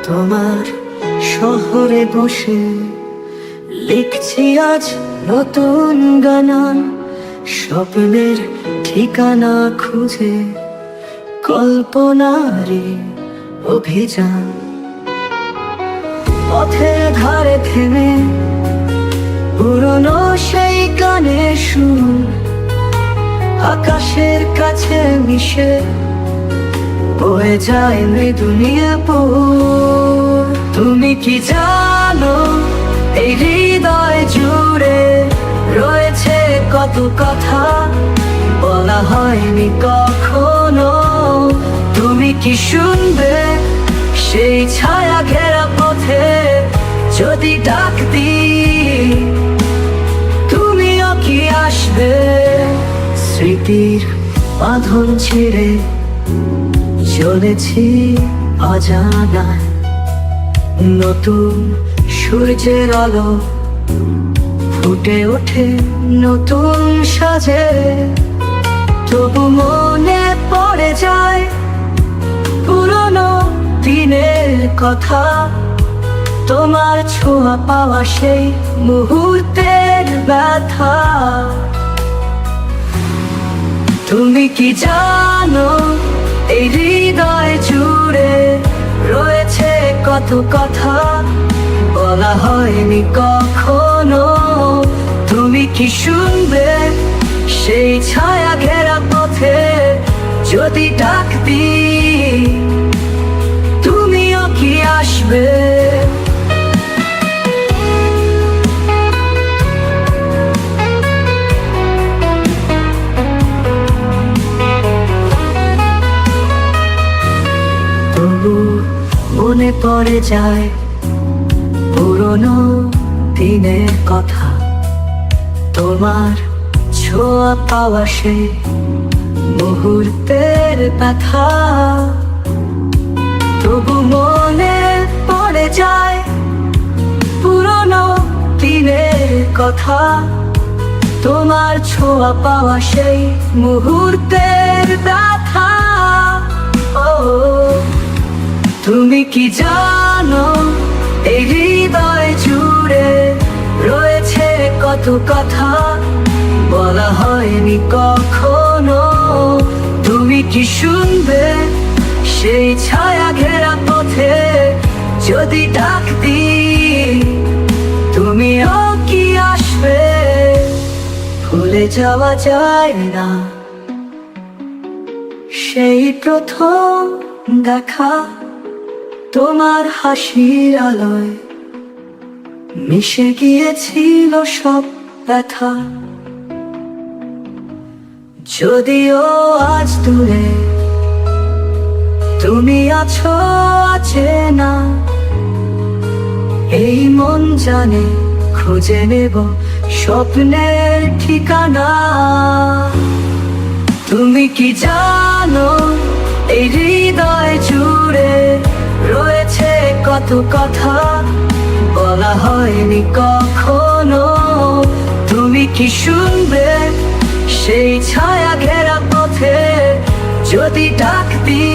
তোমার শহরে বসে লিখছি আজ নতুন গান, স্বপ্নের ঠিকানা খুঁজে কল্পনারে অভিযান। পথের ধারে থেমে পুরনো সেই গানের সুর আকাশের কাছে মিশে বয়ে যায় মৃদু নিরাপদ। তুমি কি জানো এই হৃদয় জুড়ে রয়েছে কত কথা বলা হয়নি কখনো। তুমি কি শুনবে সেই ছায়া ঘেরা পথে যদি ডাক দিই? তুমিও কি আসবে স্মৃতির বাঁধন ছিঁড়ে চলেছি অজানায়। নতুন সূর্যের আলো ফুটে ওঠে নতুন সাজে, তবু মনে পড়ে যায় পুরনো দিনের কথা। তোমার ছোঁয়া পাওয়া সেই মুহূর্তের ব্যথা। তুমি কি জানো এই হৃদয় জুড়ে রয়েছে কত কথা বলা হয়নি কখনো। তুমি কি শুনবে সেই ছায়া ঘেরা পথে যদি ডাক দিই? তুমিও কি আসবে? তবু মনে পড়ে যায় পুরনো দিনের কথা। তোমার ছোঁয়া পাওয়া সেই মুহূর্তের ব্যথা। তবু মনে পড়ে যায় পুরনো দিনের কথা। তোমার ছোঁয়া পাওয়া সেই মুহূর্তের ব্যথা। ও তুমি কি জানো এই হৃদয় জুড়ে রয়েছে কত কথা বলা হয়নি কখনো। তুমি কি শুনবে সেই ছায়া ঘেরা পথে যদি ডাক দিই? তুমিও কি আসবে? ভুলে যাওয়া যায় না সেই প্রথম দেখা। তোমার হাসির আলোয় মিশে গিয়েছিল সব ব্যথা। যদিও আজ দূরে তুমি আছো অচেনা, এই মন জানে খুঁজে নেব স্বপ্নের ঠিকানা। তুমি কি জানো এই হৃদয় জুড়ে রয়েছে কত কথা বলা হয়নি কখনো। তুমি কি শুনবে সেই ছায়া ঘেরা পথে যদি ডাক দিই?